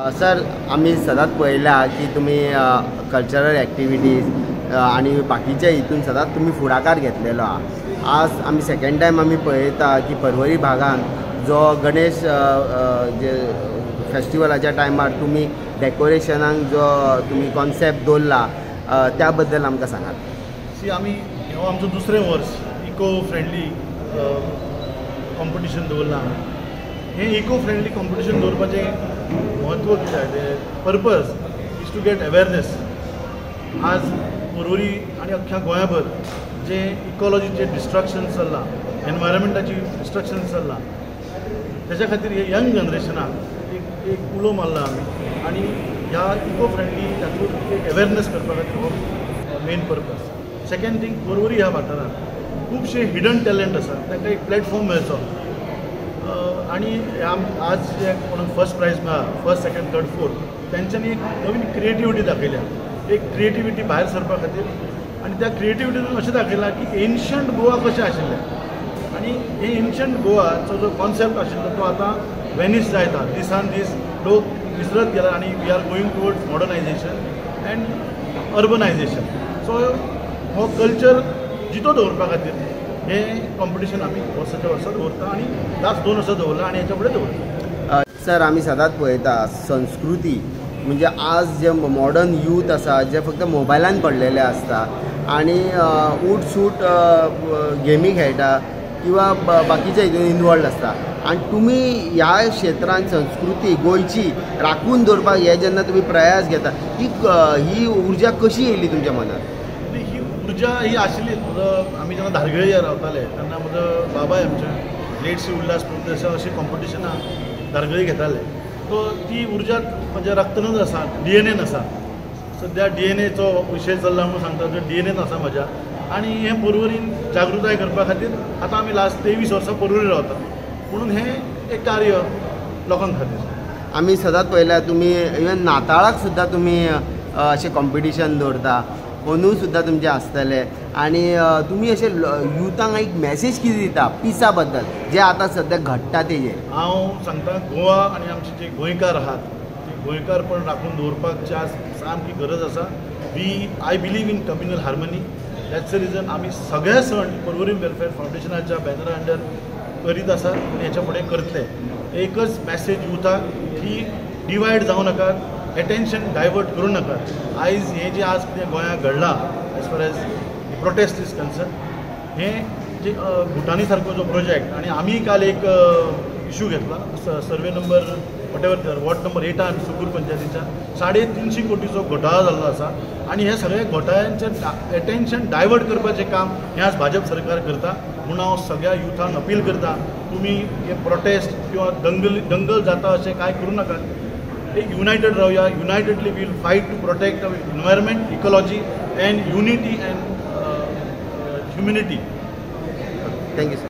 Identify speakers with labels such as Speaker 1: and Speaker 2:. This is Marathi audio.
Speaker 1: सर आम्ही सदांच पळयला की तुम्ही कल्चरल एक्टिविटीज आणि बाकीच्या हितून सदांच तुम्ही फुडाकार घेतलेलो आहा। आज आम्ही सेकंड टायम आम्ही पळयता की पर्वरी भागात जो गणेश जे फेस्टिवलाच्या टायमार तुम्ही डेकोरेशनाक जो तुम्ही कॉन्सेप्ट दवरला त्याबद्दल आमकां सांगात।
Speaker 2: आमी हो आमचो दुसरें वर्स इको फ्रेंडली कॉम्पिटिशन दवरलां। हे इको फ्रेंडली कॉम्पिटिशन दवरपाचें म्हत्व कितें purpose is to get awareness. आज पर्वरी आनी अख्ख्या गोंयाभर जे इकॉलॉजीचे डिस्ट्रक्शन चल्लां, एनवायरमेंटाची डिस्ट्रक्शन चल्लां, त्याच्या खातीर हे यंग जनरेशनाक एक उलो मारला आमी आनी ह्या इको फ्रेंडली हातूंत एक अवेरनेस करपा खातीर हो main purpose. Second thing, Porvorim ह्या वाठारांत खुबशे हिडन टॅलंट आसा, तांकां एक प्लॅटफॉर्म मेळचो आनी आज जे कोणाक फर्स्ट प्रायज मेळ्ळा, फर्स्ट सेकंड थर्ड फोर्थ, तेंच्यांनी एक नवीन क्रिएटिविटी दाखयल्या, एक क्रिएटिविटी भायर सरपा खातीर। आनी त्या क्रिएटिविटीन अशें दाखयलां की एन्शंट गोवा कशें आशिल्लें आनी हे एन्शंट गोवाचो जो कॉन्सेप्ट आशिल्लो तो आतां वेनीश जायता, दिसान दीस लोक विसरत गेला आनी we are going towards modernization and urbanization. So हो कल्चर जितो दवरपा खातीर हे कॉम्पिटिशन आमी वर्साच्या वर्सा दवरता आनी लास्ट 2 वर्सां दवरला आनी हेच्या फुडें दवरता।
Speaker 1: सर आमी सदांच पळयता संस्कृती म्हणजे आज जे मॉडर्न यूथ आसा जे फक्त मोबायलान पडलेले आसता आनी उठ सूट गेमी खेळटा किंवा बाकीच्या हितून इनवॉल्ड आसता, आनी तुमी ह्या क्षेत्रांत संस्कृती गोंयची राखून दवरपाक हे जेन्ना तुमी प्रयास घेता ही उर्जा कशी येयली तुमच्या मनात?
Speaker 2: ही उर्जा ही आशिल्ली आमी जेन्ना धारगळे रावताले तेन्ना म्हजो बाबाय आमचे लेट सी उल्हास प्रदेश अशी कॉम्पिटिशनां धारगळी घेताले, तो ती उर्जा म्हज्या रक्तानूच आसा, DNA आसा। सद्या DNAचो विशय चल्ला म्हणून सांगता, जो DNAत आसा म्हज्या। आनी हे पर्वरीन जागृताय करपा खातीर आतां आमी लास्ट 23 वर्सां पर्वरी रावता, म्हणून हे एक कार्य लोकांक खातीर।
Speaker 1: आमी सदांच पळयला तुमी इवन नाताळाक सुद्दां तुमी अशें कॉम्पिटिशन दवरता, अंदू सुद्दां तुमचे आसतले आनी तुमी अशें युथांक एक मॅसेज कितें दिता पिसा बद्दल जे आतां सद्या घडटा तेजेर?
Speaker 2: हांव सांगता, गोवा आनी आमचे जे गोंयकार आहात ते गोंयकारपण राखून दवरपाची आज सामकी गरज आसा। I believe in communal harmony. That's the region आमी सगळे सण पर्वरी वेलफेअर फाउंडेशनाच्या बॅनरा अंडर करीत आसा आनी हेच्या फुडें करतले। एकच मॅसेज युथाक की डिवायड जावं नाकात, एटेन्शन डायवर्ट करूं नाकात। आयज हे जे आज कितें गोंयांत घडलां as far as prostate is concern, हे जे भुटानी सारको जो प्रोजेक्ट आनी आमी काल एक इशू घेतला survey number whatever ward number 8 Sukur पंचायतीच्या 350 कोटीचो घोटाळो जाल्लो आसा आनी हे सगळे घोटाळ्यांचें एटेन्शन डायवर्ट करपाचें काम हें आज भाजप सरकार करता। म्हणून हांव सगळ्या युथांक अपील करता, तुमी हे प्रोटेस्ट किंवा दंगल जाता अशें कांय करूं नाकात। एक युनायटेड रावया, unitedly will fight to protect our environment, ecology and unity and humanity.
Speaker 1: Thank you sir.